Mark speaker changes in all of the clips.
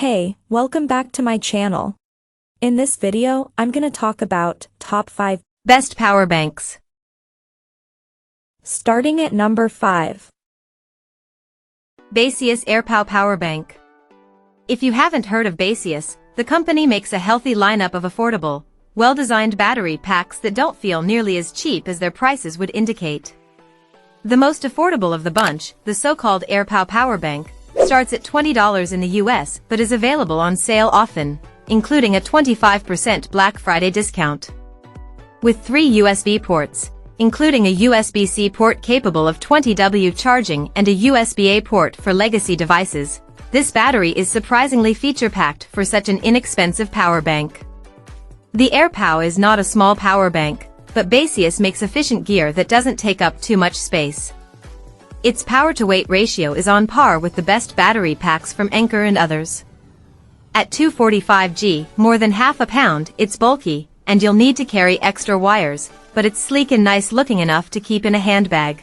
Speaker 1: Hey, welcome back to my channel. In this video, I'm gonna talk about top 5
Speaker 2: best power banks.
Speaker 1: Starting at number 5.
Speaker 2: Baseus Airpow Power Bank. If you haven't heard of Baseus, the company makes a healthy lineup of affordable, well-designed battery packs that don't feel nearly as cheap as their prices would indicate. The most affordable of the bunch, the so-called Airpow Power Bank, starts at $20 in the US but is available on sale often, including a 25% Black Friday discount. With 3 USB ports, including a USB-C port capable of 20W charging and a USB-A port for legacy devices, this battery is surprisingly feature-packed for such an inexpensive power bank. The Airpow is not a small power bank, but Baseus makes efficient gear that doesn't take up too much space. Its power-to-weight ratio is on par with the best battery packs from Anker and others. At 245 g, more than half a pound, it's bulky, and you'll need to carry extra wires, but it's sleek and nice-looking enough to keep in a handbag.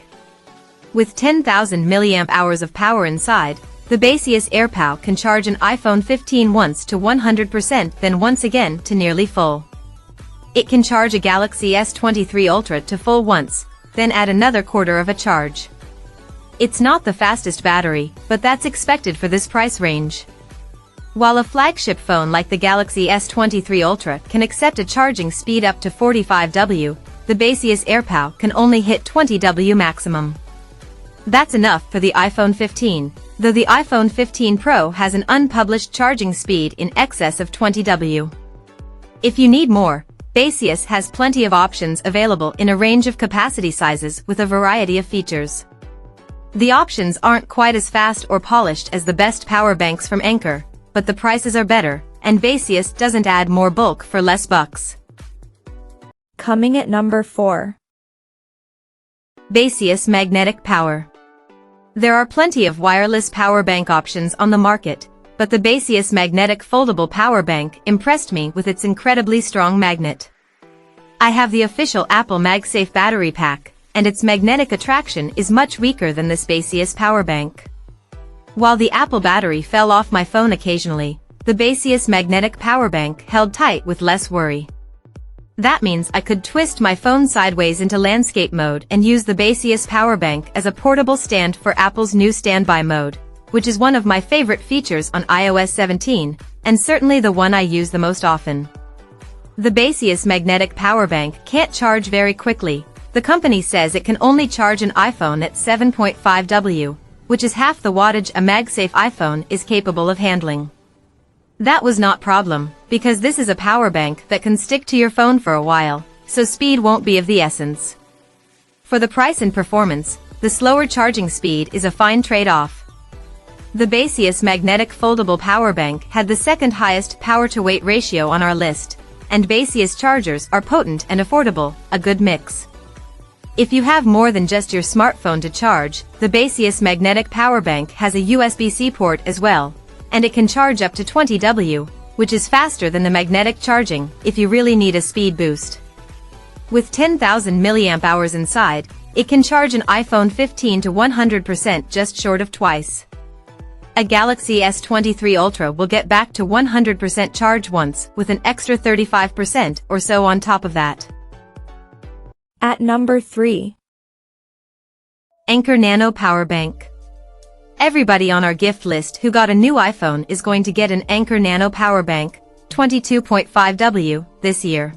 Speaker 2: With 10,000 mAh of power inside, the Baseus Airpow can charge an iPhone 15 once to 100%, then once again to nearly full. It can charge a Galaxy S23 Ultra to full once, then add another quarter of a charge. It's not the fastest battery, but that's expected for this price range. While a flagship phone like the Galaxy S23 Ultra can accept a charging speed up to 45W, the Baseus Airpow can only hit 20W maximum. That's enough for the iPhone 15, though the iPhone 15 Pro has an unpublished charging speed in excess of 20W. If you need more, Baseus has plenty of options available in a range of capacity sizes with a variety of features. The options aren't quite as fast or polished as the best power banks from Anker, but the prices are better, and Baseus doesn't add more bulk for less bucks.
Speaker 1: Coming at number 4.
Speaker 2: Baseus Magnetic Power. There are plenty of wireless power bank options on the market, but the Baseus Magnetic Foldable Power Bank impressed me with its incredibly strong magnet. I have the official Apple MagSafe battery pack, and its magnetic attraction is much weaker than this Baseus power bank. While the Apple battery fell off my phone occasionally, the Baseus magnetic power bank held tight with less worry. That means I could twist my phone sideways into landscape mode and use the Baseus power bank as a portable stand for Apple's new standby mode, which is one of my favorite features on iOS 17, and certainly the one I use the most often. The Baseus magnetic power bank can't charge very quickly. The company says it can only charge an iPhone at 7.5W, which is half the wattage a MagSafe iPhone is capable of handling. That was not a problem, because this is a power bank that can stick to your phone for a while, so speed won't be of the essence. For the price and performance, the slower charging speed is a fine trade-off. The Baseus Magnetic Foldable Power Bank had the second highest power-to-weight ratio on our list, and Baseus chargers are potent and affordable, a good mix. If you have more than just your smartphone to charge, the Baseus Magnetic Power Bank has a USB-C port as well, and it can charge up to 20W, which is faster than the magnetic charging if you really need a speed boost. With 10,000 mAh inside, it can charge an iPhone 15 to 100% just short of twice. A Galaxy S23 Ultra will get back to 100% charge once, with an extra 35% or so on top of that.
Speaker 1: At number 3.
Speaker 2: Anker Nano Power Bank. Everybody on our gift list who got a new iPhone is going to get an Anker Nano Power Bank, 22.5W, this year.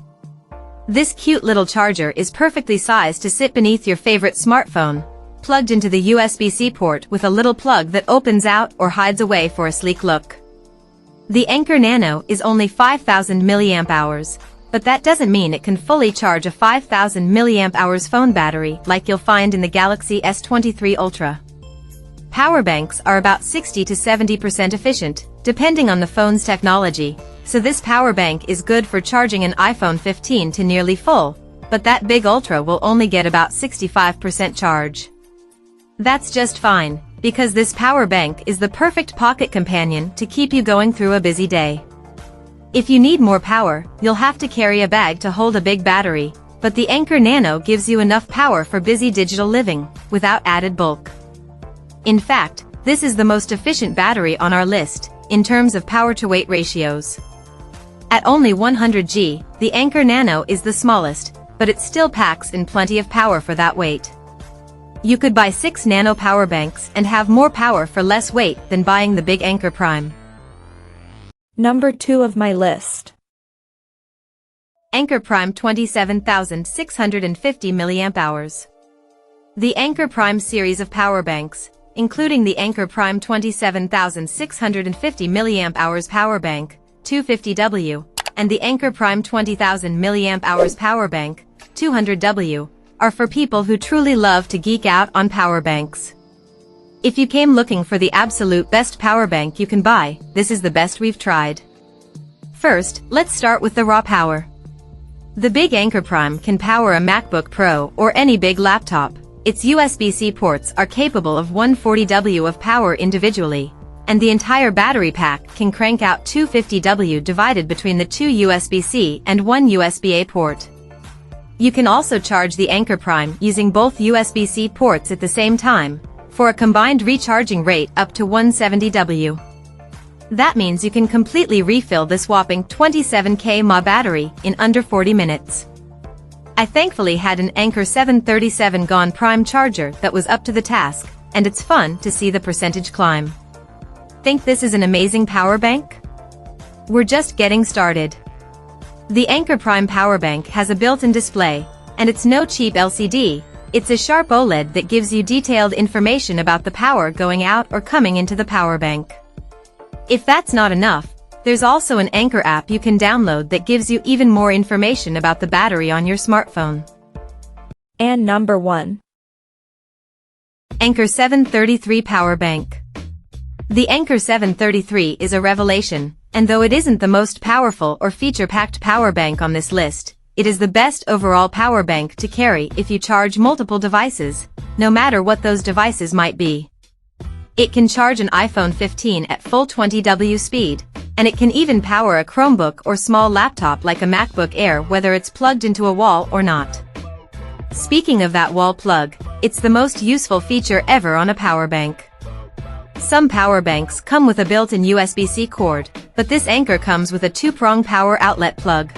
Speaker 2: This cute little charger is perfectly sized to sit beneath your favorite smartphone, plugged into the USB-C port with a little plug that opens out or hides away for a sleek look. The Anker Nano is only 5,000 mAh, but that doesn't mean it can fully charge a 5,000 mAh phone battery like you'll find in the Galaxy S23 Ultra. Power banks are about 60 to 70% efficient, depending on the phone's technology, so this power bank is good for charging an iPhone 15 to nearly full, but that big Ultra will only get about 65% charge. That's just fine, because this power bank is the perfect pocket companion to keep you going through a busy day. If you need more power, you'll have to carry a bag to hold a big battery, but the Anker Nano gives you enough power for busy digital living, without added bulk. In fact, this is the most efficient battery on our list, in terms of power-to-weight ratios. At only 100 G, the Anker Nano is the smallest, but it still packs in plenty of power for that weight. You could buy 6 Nano power banks and have more power for less weight than buying the big Anker Prime.
Speaker 1: Number 2 of my list.
Speaker 2: Anker Prime 27,650 mAh. The Anker Prime series of power banks, including the Anker Prime 27,650 mAh power bank, 250W, and the Anker Prime 20,000 mAh power bank, 200W, are for people who truly love to geek out on power banks. If you came looking for the absolute best power bank you can buy, this is the best we've tried. First, let's start with the raw power. The big Anker Prime can power a MacBook Pro or any big laptop. Its USB-C ports are capable of 140W of power individually, and the entire battery pack can crank out 250W divided between the 2 USB-C and 1 USB-A port. You can also charge the Anker Prime using both USB-C ports at the same time, for a combined recharging rate up to 170W. That means you can completely refill this whopping 27K mAh battery in under 40 minutes. I thankfully had an Anker 737 GON Prime charger that was up to the task, and it's fun to see the percentage climb. Think this is an amazing power bank? We're just getting started. The Anker Prime power bank has a built-in display, and it's no cheap LCD, it's a sharp OLED that gives you detailed information about the power going out or coming into the power bank. If that's not enough, there's also an Anker app you can download that gives you even more information about the battery on your smartphone.
Speaker 1: And number 1.
Speaker 2: Anker 733 Power Bank. The Anker 733 is a revelation, and though it isn't the most powerful or feature-packed power bank on this list, it is the best overall power bank to carry if you charge multiple devices, no matter what those devices might be. It can charge an iPhone 15 at full 20W speed, and it can even power a Chromebook or small laptop like a MacBook Air whether it's plugged into a wall or not. Speaking of that wall plug, it's the most useful feature ever on a power bank. Some power banks come with a built-in USB-C cord, but this Anker comes with a 2-prong power outlet plug.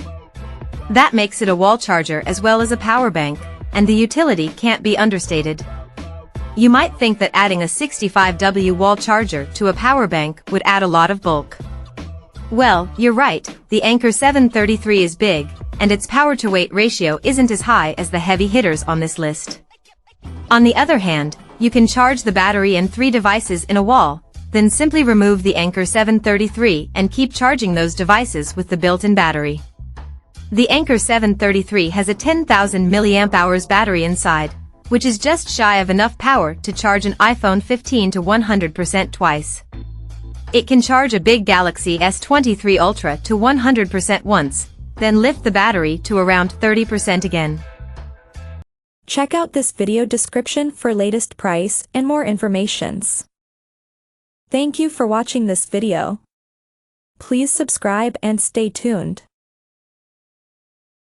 Speaker 2: That makes it a wall charger as well as a power bank, and the utility can't be understated. You might think that adding a 65W wall charger to a power bank would add a lot of bulk. Well, you're right, the Anker 733 is big, and its power-to-weight ratio isn't as high as the heavy hitters on this list. On the other hand, you can charge the battery and 3 devices in a wall, then simply remove the Anker 733 and keep charging those devices with the built-in battery. The Anker 733 has a 10,000 mAh battery inside, which is just shy of enough power to charge an iPhone 15 to 100% twice. It can charge a big Galaxy S23 Ultra to 100% once, then lift the battery to around 30% again.
Speaker 1: Check out this video description for latest price and more informations. Thank you for watching this video. Please subscribe and stay tuned.